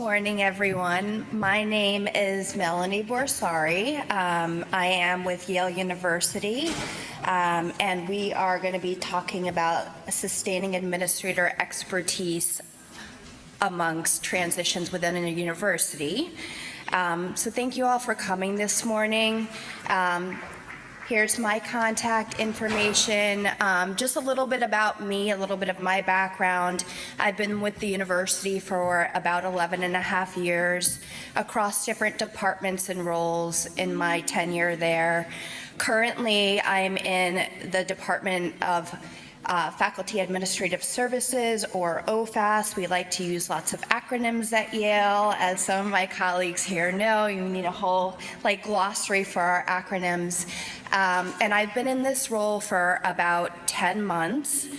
morning, everyone. My name is Melanie Borsari. I am with Yale University, and we are going to be talking about sustaining administrator expertise amongst transitions within a university. So thank you all for coming this morning. Here's my contact information, just a little bit about me, a little bit of my background. I've been with the university for about 11 and a half years across different departments and roles in my tenure there. Currently, I'm in the Department of Faculty Administrative Services, or OFAS. We like to use lots of acronyms at Yale. As some of my colleagues here know, you need a whole glossary for our acronyms. And I've been in this role for about 10 months.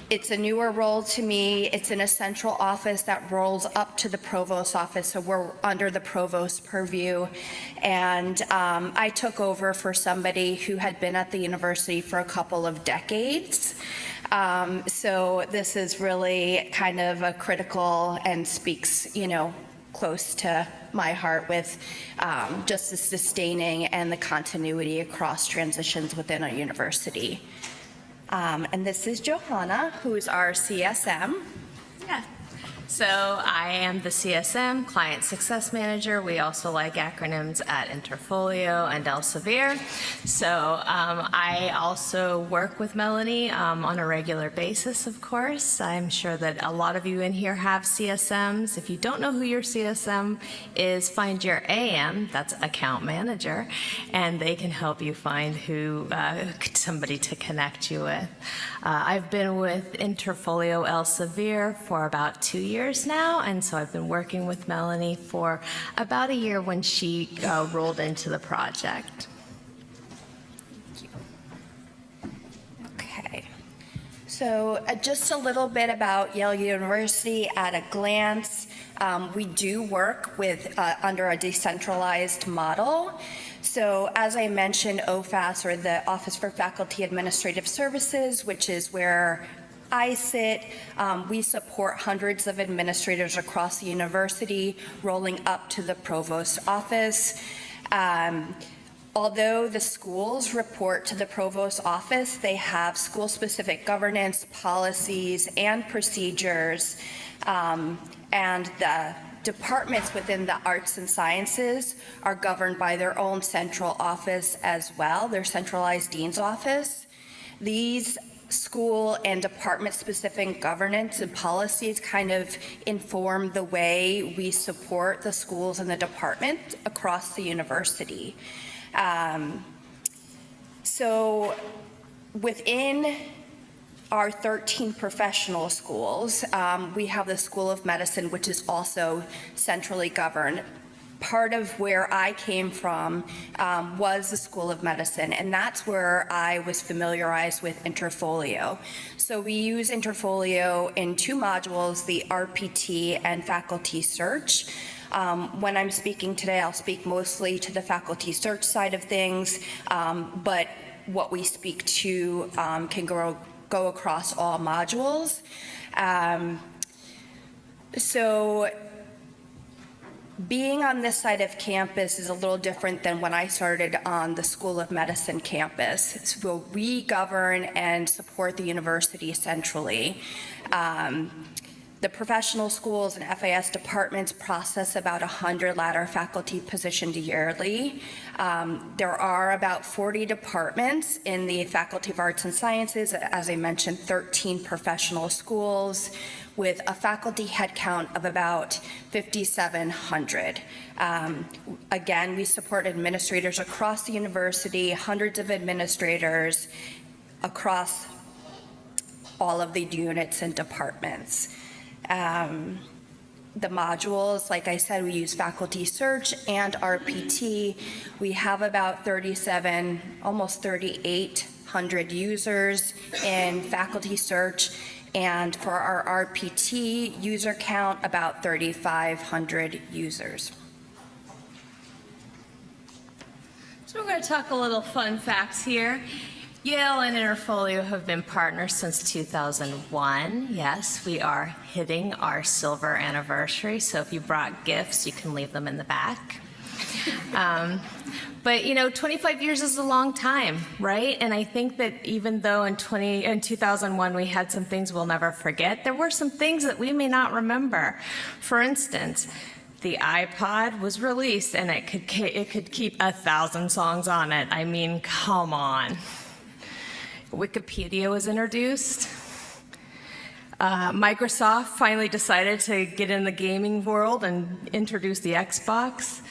It's a newer role to me. It's in a central office that rolls up to the provost's office, so we're under the provost's purview. And I took over for somebody who had been at the university for a couple of decades. So this is really kind of a critical and speaks, close to my heart with just the sustaining and the continuity across transitions within a university. And this is Johanna, who's our CSM. Yeah. So I am the CSM, Client Success Manager. We also like acronyms at Interfolio and Elsevier. So I also work with Melanie on a regular basis, of course. I'm sure that a lot of you in here have CSMs. If you don't know who your CSM is, find your AM, that's Account Manager, and they can help you find somebody to connect you with. I've been with Interfolio Elsevier for about 2 years now, and so I've been working with Melanie for about a year when she rolled into the project. Okay, so just a little bit about Yale University at a glance. We do work with under a decentralized model. So as I mentioned, OFAS, or the Office for Faculty Administrative Services, which is where I sit, we support hundreds of administrators across the university, rolling up to the provost's office. Although the schools report to the provost's office, they have school-specific governance, policies, and procedures, and the departments within the arts and sciences are governed by their own central office as well, their centralized dean's office. These school and department-specific governance and policies kind of inform the way we support the schools and the department across the university. So within our 13 professional schools, we have the School of Medicine, which is also centrally governed. Part of where I came from was the School of Medicine, and that's where I was familiarized with Interfolio. So we use Interfolio in 2 modules, the RPT and Faculty Search. When I'm speaking today, I'll speak mostly to the Faculty Search side of things, but what we speak to can go across all modules. So being on this side of campus is a little different than when I started on the School of Medicine campus. So we govern and support the university centrally. The professional schools and FAS departments process about 100 ladder faculty positions yearly. There are about 40 departments in the Faculty of Arts and Sciences, as I mentioned, 13 professional schools, with a faculty headcount of about 5,700. Again, we support administrators across the university, hundreds of administrators across all of the units and departments. The modules, like I said, we use Faculty Search and RPT. We have about 37, almost 3,800 users in Faculty Search, and for our RPT user count, about 3,500 users. So we're going to talk a little fun facts here. Yale and Interfolio have been partners since 2001. Yes, we are hitting our silver anniversary, so if you brought gifts, you can leave them in the back. But 25 years is a long time, right? And I think that even though in 2001 we had some things we'll never forget, there were some things that we may not remember. For instance, the iPod was released and it could keep 1,000 songs on it. I mean, come on. Wikipedia was introduced. Microsoft finally decided to get in the gaming world and introduce the Xbox.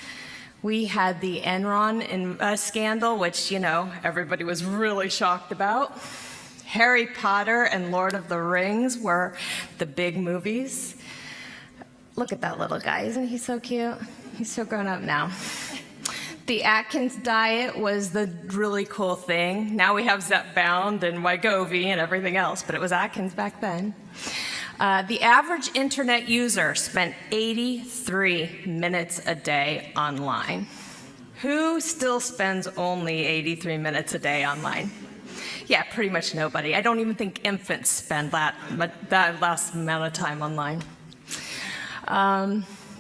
We had the Enron scandal, which, everybody was really shocked about. Harry Potter and Lord of the Rings were the big movies. Look at that little guy. Isn't he so cute? He's so grown up now. The Atkins diet was the really cool thing. Now we have Zepbound and Wegovy and everything else, but it was Atkins back then. The average internet user spent 83 minutes a day online. Who still spends only 83 minutes a day online? Yeah, pretty much nobody. I don't even think infants spend that last amount of time online.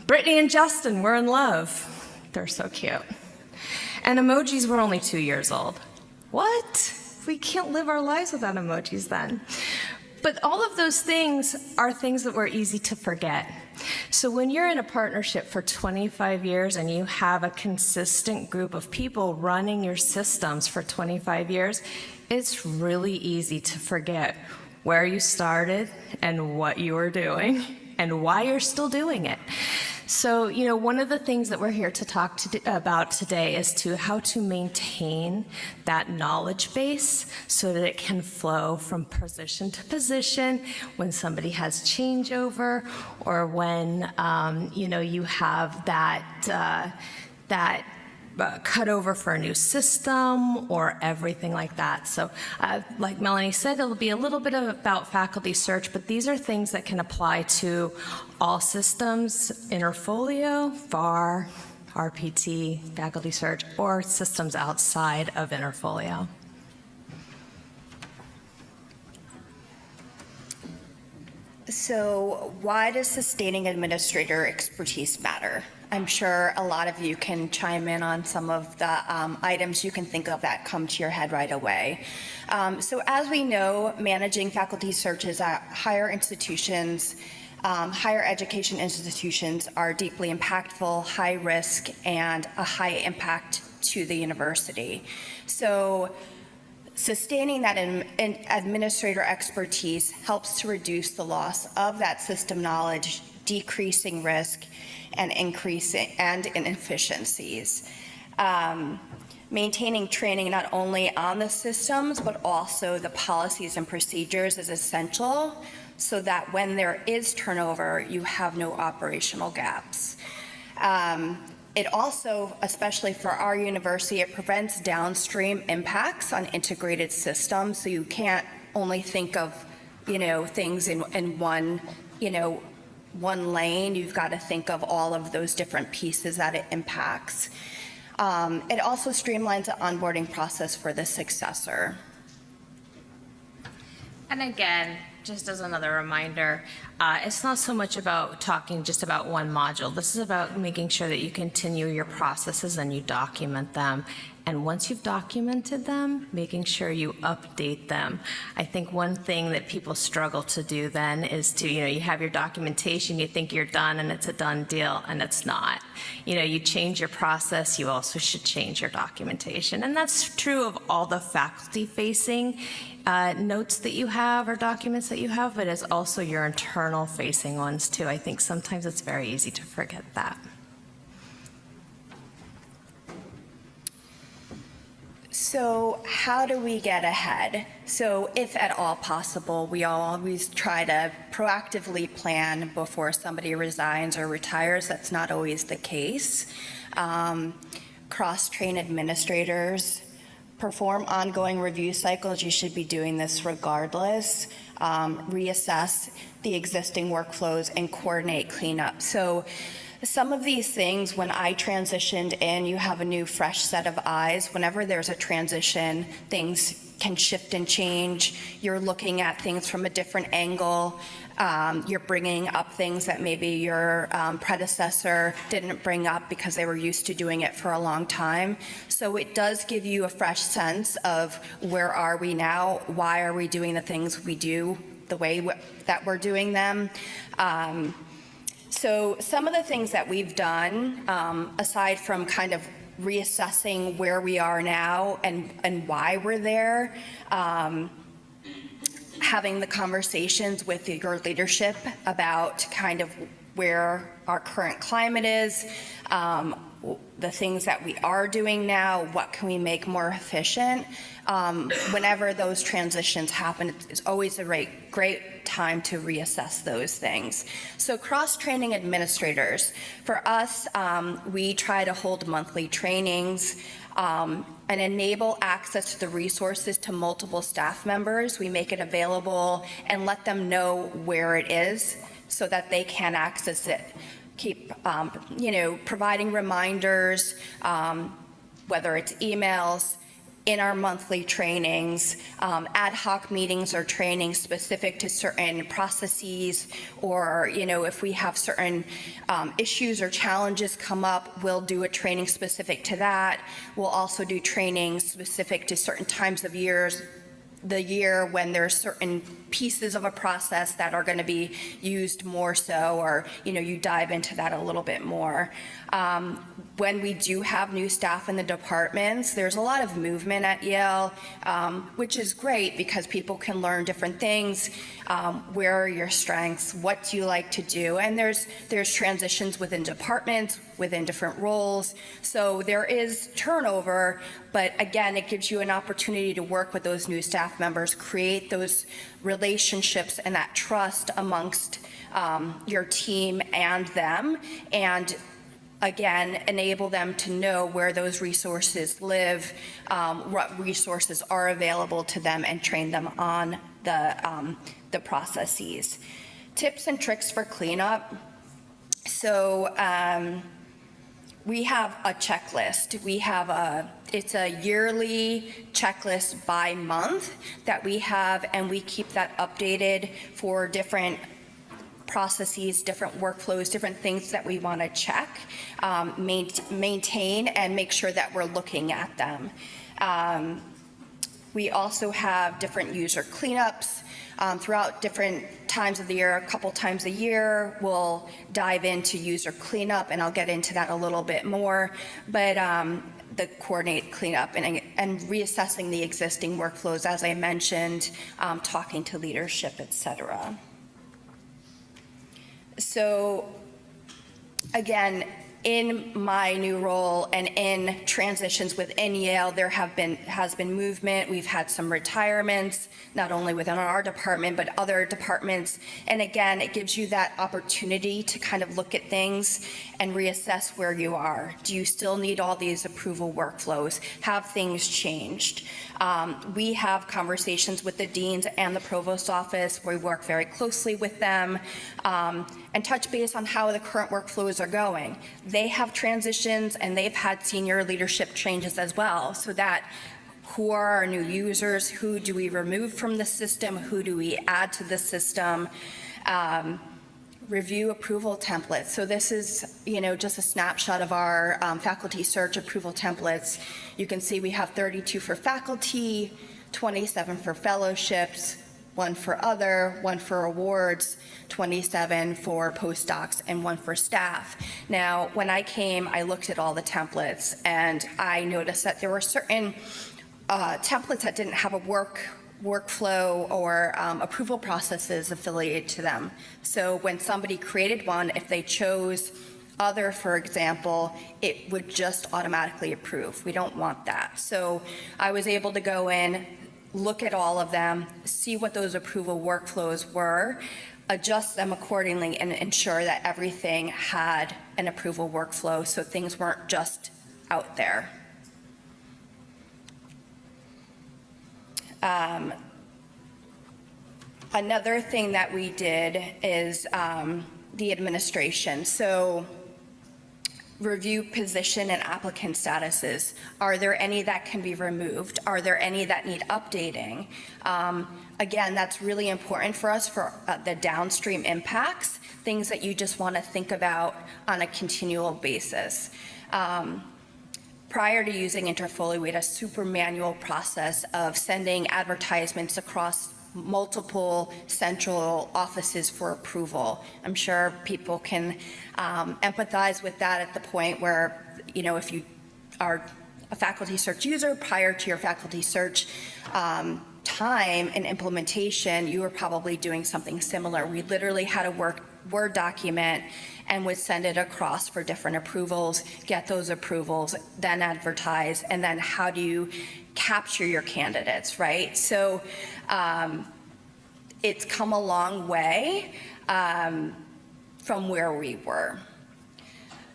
Brittany and Justin were in love. They're so cute. And emojis were only 2 years old. What? We can't live our lives without emojis then. But all of those things are things that were easy to forget. So when you're in a partnership for 25 years and you have a consistent group of people running your systems for 25 years, it's really easy to forget where you started and what you were doing and why you're still doing it. So, one of the things that we're here to talk about today is how to maintain that knowledge base so that it can flow from position to position when somebody has changeover or when, you have that cut over for a new system or everything like that. So like Melanie said, it'll be a little bit about faculty search, but these are things that can apply to all systems, Interfolio, FAR, RPT, faculty search, or systems outside of Interfolio. So why does sustaining administrator expertise matter? I'm sure a lot of you can chime in on some of the items you can think of that come to your head right away. So as we know, managing faculty searches at higher institutions, higher education institutions are deeply impactful, high risk, and a high impact to the university. So sustaining that administrator expertise helps to reduce the loss of that system knowledge, decreasing risk, and increasing inefficiencies. Maintaining training not only on the systems, but also the policies and procedures is essential so that when there is turnover, you have no operational gaps. It also, especially for our university, it prevents downstream impacts on integrated systems. So you can't only think of, things in one, one lane. You've got to think of all of those different pieces that it impacts. It also streamlines the onboarding process for the successor. And again, just as another reminder, it's not so much about talking just about one module. This is about making sure that you continue your processes and you document them. And once you've documented them, making sure you update them. I think one thing that people struggle to do then is to, you have your documentation, you think you're done and it's a done deal, and it's not. You change your process, you also should change your documentation. And that's true of all the faculty-facing notes that you have or documents that you have, but it's also your internal-facing ones too. I think sometimes it's very easy to forget that. So how do we get ahead? So if at all possible, we always try to proactively plan before somebody resigns or retires. That's not always the case. Cross-train administrators, perform ongoing review cycles. You should be doing this regardless. Reassess the existing workflows and coordinate cleanup. So Some of these things, when I transitioned in, you have a new fresh set of eyes. Whenever there's a transition, things can shift and change. You're looking at things from a different angle. You're bringing up things that maybe your predecessor didn't bring up because they were used to doing it for a long time. So it does give you a fresh sense of where are we now? Why are we doing the things we do the way that we're doing them? So some of the things that we've done, aside from kind of reassessing where we are now and why we're there, having the conversations with your leadership about kind of where our current climate is, the things that we are doing now, what can we make more efficient. Whenever those transitions happen, it's always a great time to reassess those things. So cross-training administrators, for us, we try to hold monthly trainings and enable access to the resources to multiple staff members. We make it available and let them know where it is so that they can access it. Keep, providing reminders, whether it's emails, in our monthly trainings, ad hoc meetings or trainings specific to certain processes, or, if we have certain issues or challenges come up, we'll do a training specific to that. We'll also do trainings specific to certain times of the year when there's certain pieces of a process that are going to be used more so, or you dive into that a little bit more. When we do have new staff in the departments, there's a lot of movement at Yale, which is great because people can learn different things. Where are your strengths? What do you like to do? And there's transitions within departments, within different roles. So there is turnover, but again, it gives you an opportunity to work with those new staff members, create those relationships and that trust amongst your team and them, and again, enable them to know where those resources live, what resources are available to them, and train them on the processes. Tips and tricks for cleanup. So we have a checklist. It's a yearly checklist by month that we have, and we keep that updated for different processes, different workflows, different things that we want to check, maintain, and make sure that we're looking at them. We also have different user cleanups throughout different times of the year. A couple times a year, we'll dive into user cleanup, and I'll get into that a little bit more. But the coordinate cleanup and reassessing the existing workflows, as I mentioned, talking to leadership, et cetera. So again, in my new role and in transitions within Yale, there has been movement. We've had some retirements, not only within our department, but other departments. And again, it gives you that opportunity to kind of look at things and reassess where you are. Do you still need all these approval workflows? Have things changed? We have conversations with the deans and the provost office. We work very closely with them and touch base on how the current workflows are going. They have transitions and they've had senior leadership changes as well, so that who are our new users? Who do we remove from the system? Who do we add to the system? Review approval templates. So this is, just a snapshot of our faculty search approval templates. You can see we have 32 for faculty, 27 for fellowships, 1 for other, 1 for awards, 27 for postdocs, and 1 for staff. Now, when I came, I looked at all the templates, and I noticed that there were certain templates that didn't have a workflow or approval processes affiliated to them. So when somebody created one, if they chose other, for example, it would just automatically approve. We don't want that. So I was able to go in, look at all of them, see what those approval workflows were, adjust them accordingly, and ensure that everything had an approval workflow so things weren't just out there. Another thing that we did is the administration. So review position and applicant statuses. Are there any that can be removed? Are there any that need updating? Again, that's really important for us for the downstream impacts, things that you just want to think about on a continual basis. Prior to using Interfolio, we had a super manual process of sending advertisements across multiple central offices for approval. I'm sure people can empathize with that at the point where, you know, if you are a faculty search user, prior to your faculty search time and implementation, you were probably doing something similar. We literally had a Word document and would send it across for different approvals, get those approvals, then advertise, and then how do you capture your candidates, right? So it's come a long way from where we were.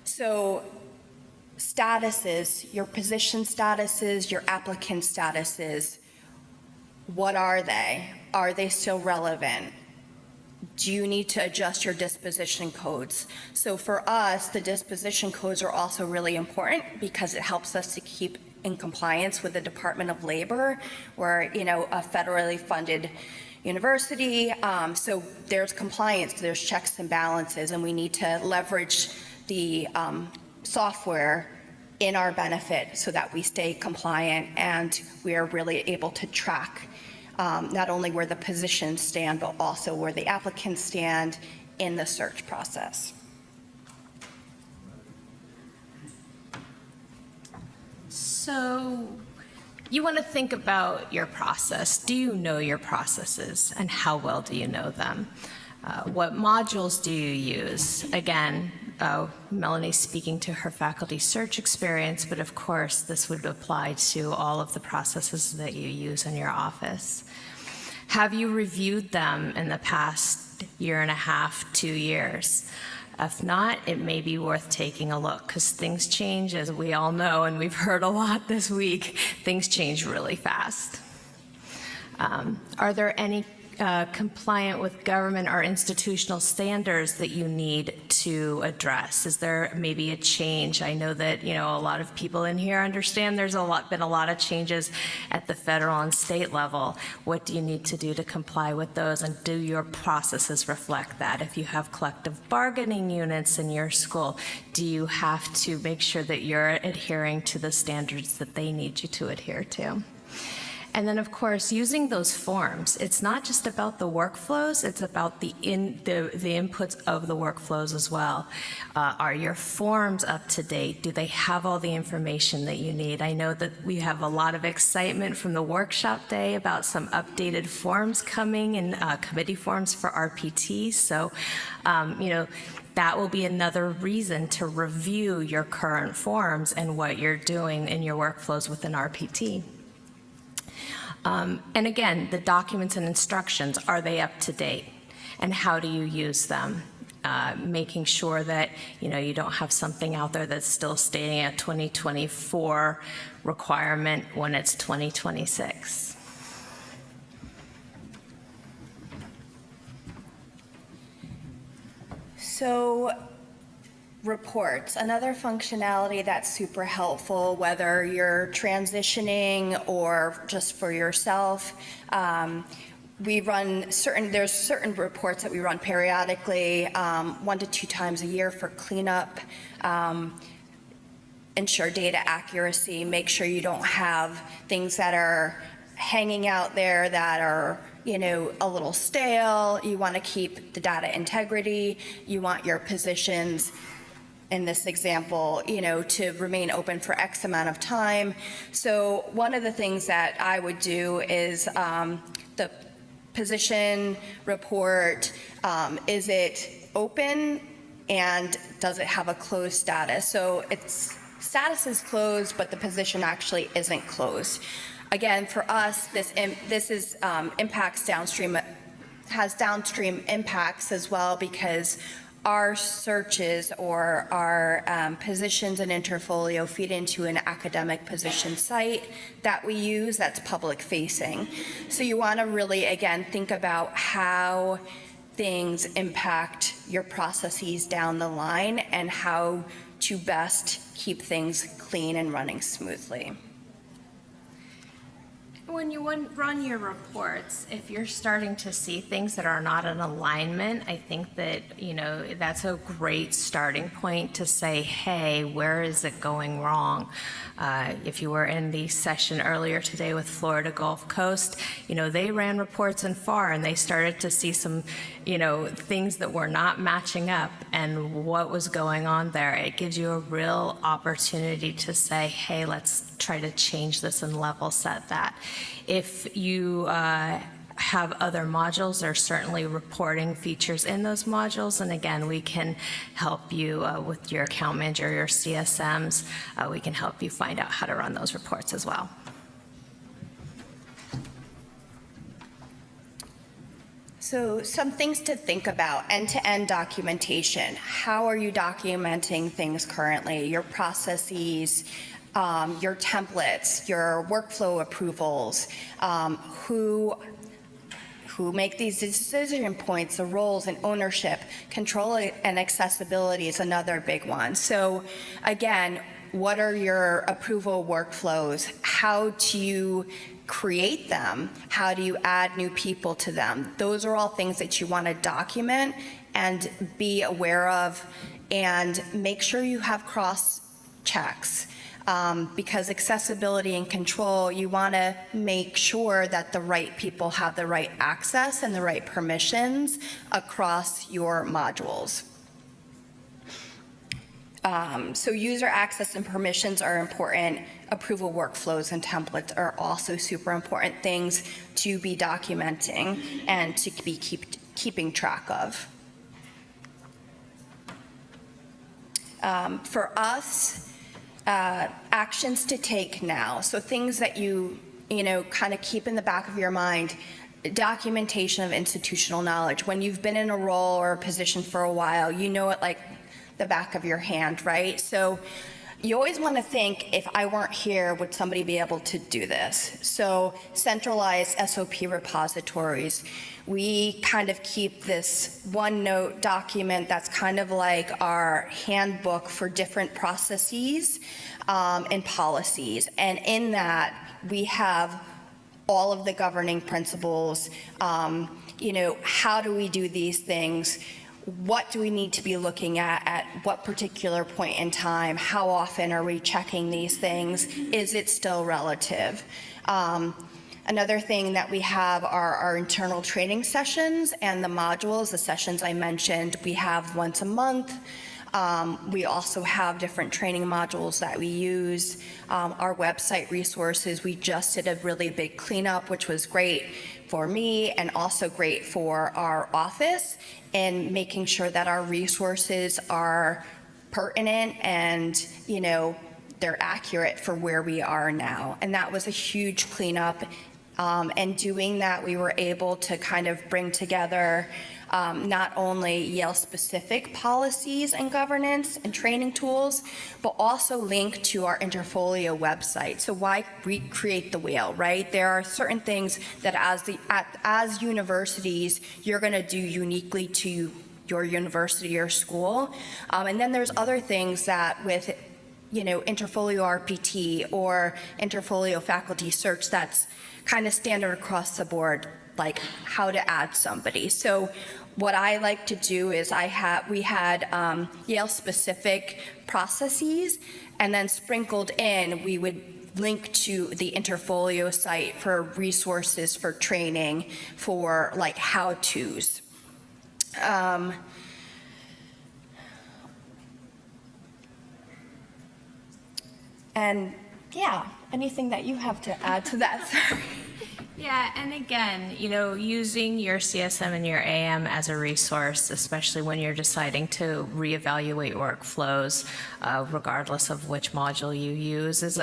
So statuses, your position statuses, your applicant statuses, what are they? Are they still relevant? Do you need to adjust your disposition codes? So for us, the disposition codes are also really important because it helps us to keep in compliance with the Department of Labor. We're, you know, a federally funded university, so there's compliance, there's checks and balances, and we need to leverage the software in our benefit so that we stay compliant and we are really able to track not only where the positions stand, but also where the applicants stand in the search process. So you want to think about your process. Do you know your processes, and how well do you know them? What modules do you use? Again, Melanie's speaking to her faculty search experience, but of course this would apply to all of the processes that you use in your office. Have you reviewed them in the past year and a half, 2 years? If not, it may be worth taking a look because things change, as we all know, and we've heard a lot this week. Things change really fast. Are there any compliant with government or institutional standards that you need to address? Is there maybe a change? I know that, you know, a lot of people in here understand there's been a lot of changes at the federal and state level. What do you need to do to comply with those, and do your processes reflect that? If you have collective bargaining units in your school, do you have to make sure that you're adhering to the standards that they need you to adhere to? And then, of course, using those forms, it's not just about the workflows, it's about the inputs of the workflows as well. Are your forms up to date? Do they have all the information that you need? I know that we have a lot of excitement from the workshop day about some updated forms coming, and committee forms for RPT. So, you know, that will be another reason to review your current forms and what you're doing in your workflows within RPT. And again, the documents and instructions, are they up to date? And how do you use them? Making sure that, you know, you don't have something out there that's still stating a 2024 requirement when it's 2026. So reports, another functionality that's super helpful, whether you're transitioning or just for yourself. We run there's certain reports that we run periodically, 1 to 2 times a year for cleanup, ensure data accuracy, make sure you don't have things that are hanging out there that are, you know, a little stale. You want to keep the data integrity. You want your positions, in this example, you know, to remain open for X amount of time. So one of the things that I would do is the position report, is it open and does it have a closed status? So its status is closed, but the position actually isn't closed. Again, for us, this is impacts downstream, has downstream impacts as well, because our searches or our positions in Interfolio feed into an academic position site that we use that's public facing. So you want to really, again, think about how things impact your processes down the line and how to best keep things clean and running smoothly. When you run your reports, if you're starting to see things that are not in alignment, I think that, that's a great starting point to say, hey, where is it going wrong? If you were in the session earlier today with Florida Gulf Coast, they ran reports in FAR and they started to see some, things that were not matching up and what was going on there. It gives you a real opportunity to say, hey, let's try to change this and level set that. If you have other modules, there are certainly reporting features in those modules, and again, we can help you with your account manager, your CSMs. We can help you find out how to run those reports as well. So some things to think about: end-to-end documentation. How are you documenting things currently? Your processes, your templates, your workflow approvals, who make these decision points, the roles and ownership, control and accessibility is another big one. So again, what are your approval workflows? How do you create them? How do you add new people to them? Those are all things that you want to document and be aware of, and make sure you have cross checks. Because accessibility and control, you want to make sure that the right people have the right access and the right permissions across your modules. So user access and permissions are important. Approval workflows and templates are also super important things to be documenting and to be keeping track of. For us, actions to take now. So things that you kind of keep in the back of your mind: documentation of institutional knowledge. When you've been in a role or a position for a while, you know it like the back of your hand, right? So you always want to think, if I weren't here, would somebody be able to do this? So centralized SOP repositories. We kind of keep this OneNote document that's kind of like our handbook for different processes and policies. And in that, we have all of the governing principles. How do we do these things? What do we need to be looking at what particular point in time? How often are we checking these things? Is it still relative? Another thing that we have are our internal training sessions and the modules. The sessions I mentioned, we have once a month. We also have different training modules that we use. Our website resources, we just did a really big cleanup, which was great for me and also great for our office, and making sure that our resources are pertinent and, they're accurate for where we are now. And that was a huge cleanup. And doing that, we were able to kind of bring together not only Yale-specific policies and governance and training tools, but also link to our Interfolio website. So why recreate the wheel, right? There are certain things that as universities, you're going to do uniquely to your university or school. And then there's other things that with Interfolio RPT or Interfolio Faculty Search, that's kind of standard across the board, like how to add somebody. So what I like to do is we had Yale-specific processes, and then sprinkled in, we would link to the Interfolio site for resources for training, for like how-tos. And yeah, anything that you have to add to that? Sorry. Yeah, and again, using your CSM and your AM as a resource, especially when you're deciding to reevaluate workflows, regardless of which module you use, is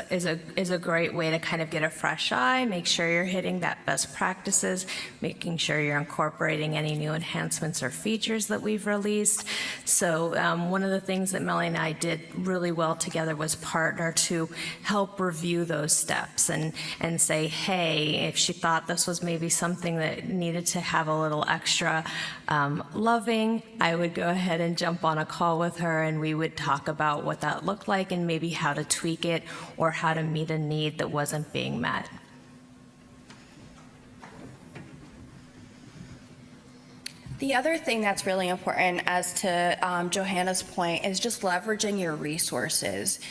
a great way to kind of get a fresh eye, make sure you're hitting that best practices, making sure you're incorporating any new enhancements or features that we've released. So one of the things that Melanie and I did really well together was partner to help review those steps and say, hey, if she thought thought this was maybe something that needed to have a little extra loving, I would go ahead and jump on a call with her, and we would talk about what that looked like and maybe how to tweak it or how to meet a need that wasn't being met. The other thing that's really important, as to Johanna's point, is just leveraging your resources.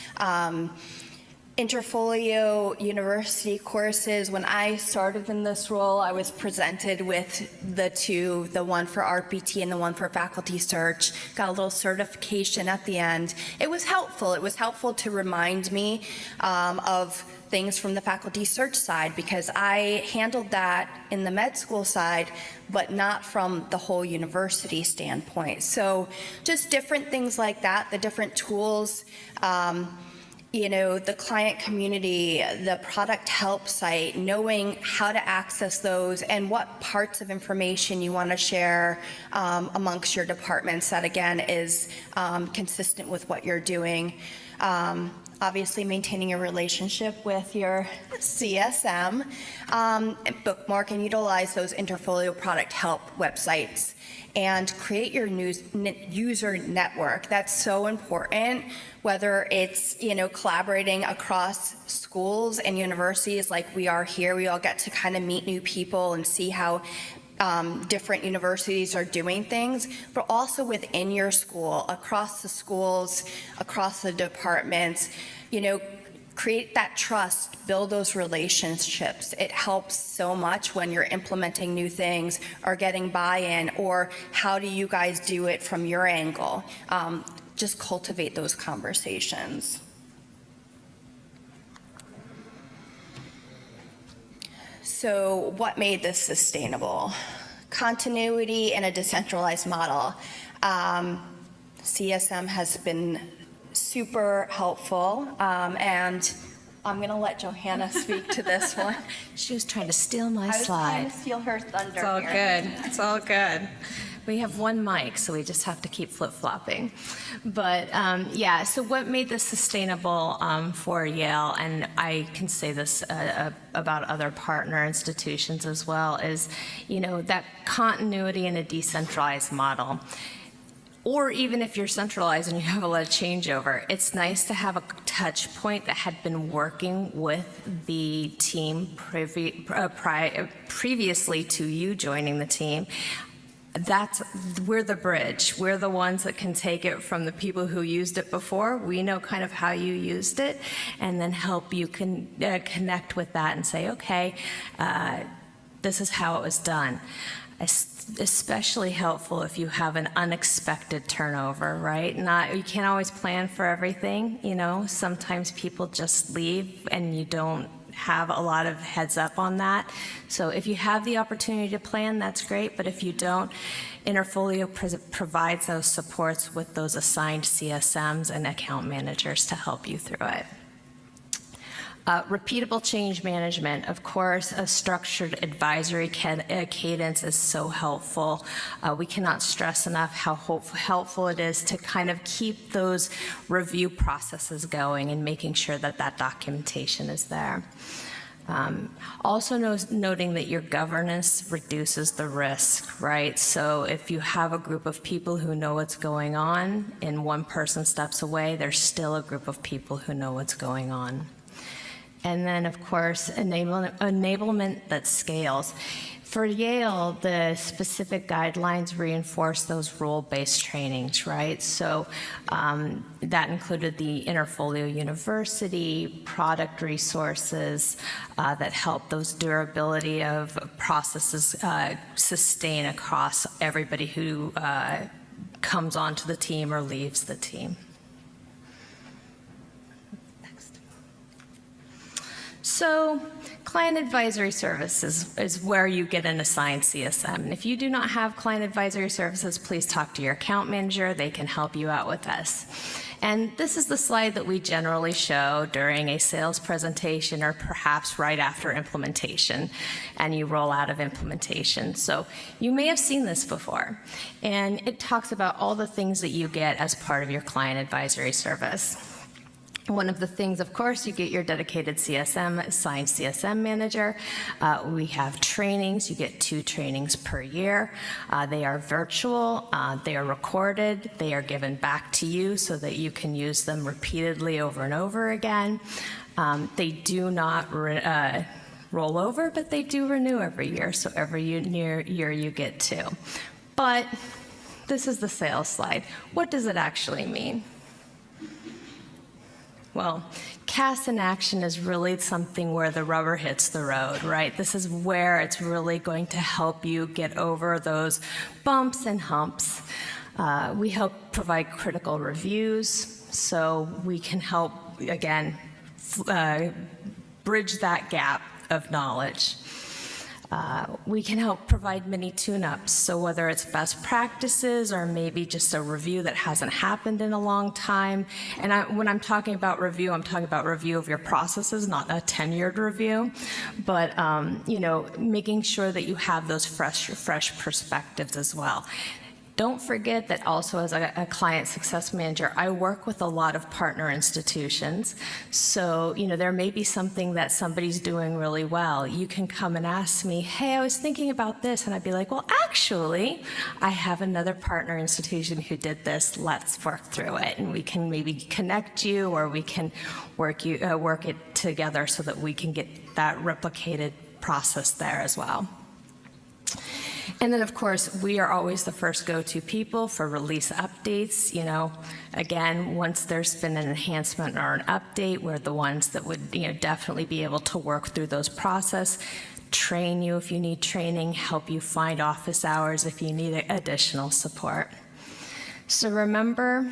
Interfolio University courses, when I started in this role, I was presented with the one for RPT and the one for Faculty Search, got a little certification at the end. It was helpful. It was helpful to remind me of things from the Faculty Search side, because I handled that in the med school side, but not from the whole university standpoint. So just different things like that, the different tools, the client community, the product help site, knowing how to access those and what parts of information you want to share amongst your departments, that again is consistent with what you're doing. Obviously maintaining a relationship with your CSM, bookmark and utilize those Interfolio product help websites, and create your user network. That's so important, whether it's, collaborating across schools and universities like we are here. We all get to kind of meet new people and see how different universities are doing things, but also within your school, across the schools, across the departments, create that trust, build those relationships. It helps so much when you're implementing new things or getting buy-in, or how do you guys do it from your angle? Just cultivate those conversations. So what made this sustainable? Continuity in a decentralized model. CSM has been super helpful, and I'm going to let Johanna speak to this one. She was trying to steal my I was slide. trying to steal her thunder. It's all here. good. It's all good. We have one mic, so we just have to keep flip-flopping. But so what made this sustainable for Yale, and I can say this about other partner institutions as well, is, that continuity in a decentralized model. Or even if you're centralized and you have a lot of changeover, it's nice to have a touch point that had been working with the team previously to you joining the team. We're the bridge. We're the ones that can take it from the people who used it before. We know kind of how you used it, and then help you connect with that and say, okay, this is how it was done. Especially helpful if you have an unexpected turnover, right? You can't always plan for everything, Sometimes people just leave and you don't have a lot of heads up on that. So if you have the opportunity to plan, that's great, but if you don't, Interfolio provides those supports with those assigned CSMs and account managers to help you through it. Repeatable change management. Of course, a structured advisory cadence is so helpful. We cannot stress enough how helpful it is to kind of keep those review processes going and making sure that that documentation is there. Also noting that your governance reduces the risk, right? So if you have a group of people who know what's going on and one person steps away, there's still a group of people who know what's going on. And then, of course, enablement that scales. For Yale, the specific guidelines reinforce those role-based trainings, right? So that included the Interfolio University, product resources that help those durability of processes sustain across everybody who comes onto the team or leaves the team. So client advisory services is where you get an assigned CSM. And if you do not have client advisory services, please talk to your account manager. They can help you out with this. And this is the slide that we generally show during a sales presentation or perhaps right after implementation, and you roll out of implementation. So you may have seen this before. And it talks about all the things that you get as part of your client advisory service. One of the things, of course, you get your dedicated CSM, assigned CSM manager. We have trainings. You get 2 trainings per year. They are virtual. They are recorded. They are given back to you so that you can use them repeatedly over and over again. They do not roll over, but they do renew every year. So every year you get 2. But this is the sales slide. What does it actually mean? Well, CAS in action is really something where the rubber hits the road, right? This is where it's really going to help you get over those bumps and humps. We help provide critical reviews, so we can help, again, bridge that gap of knowledge. We can help provide mini tune-ups, so whether it's best practices or maybe just a review that hasn't happened in a long time. And when I'm talking about review, I'm talking about review of your processes, not a tenured review. But you know, making sure that you have those fresh perspectives as well. Don't forget that also as a client success manager, I work with a lot of partner institutions. So, you know, there may be something that somebody's doing really well. You can come and ask me, hey, I was thinking about this. And I'd be like, well, actually, I have another partner institution who did this. Let's work through it. And we can maybe connect you, or we can work it together so that we can get that replicated process there as well. And then, of course, we are always the first go-to people for release updates. You know, again, once there's been an enhancement or an update, we're the ones that would, you know, definitely be able to work through those processes, train you if you need training, help you find office hours if you need additional support. So remember,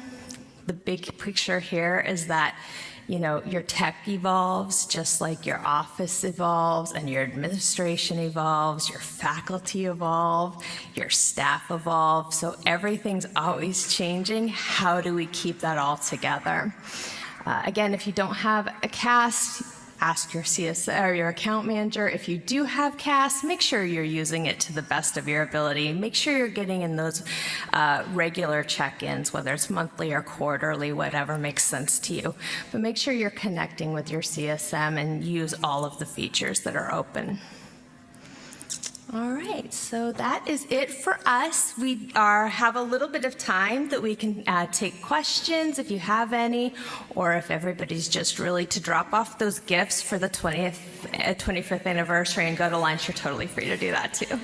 the big picture here is that, you know, your tech evolves just like your office evolves, and your administration evolves, your faculty evolve, your staff evolve. So everything's always changing. How do we keep that all together? Again, if you don't have a CAS, ask your CSM or your account manager. If you do have CAS, make sure you're using it to the best of your ability. Make sure you're getting in those regular check-ins, whether it's monthly or quarterly, whatever makes sense to you. But make sure you're connecting with your CSM and use all of the features that are open. All right, so that is it for us. We have a little bit of time that we can take questions if you have any, or if everybody's just really to drop off those gifts for the 25th anniversary and go to lunch, you're totally free to do that too.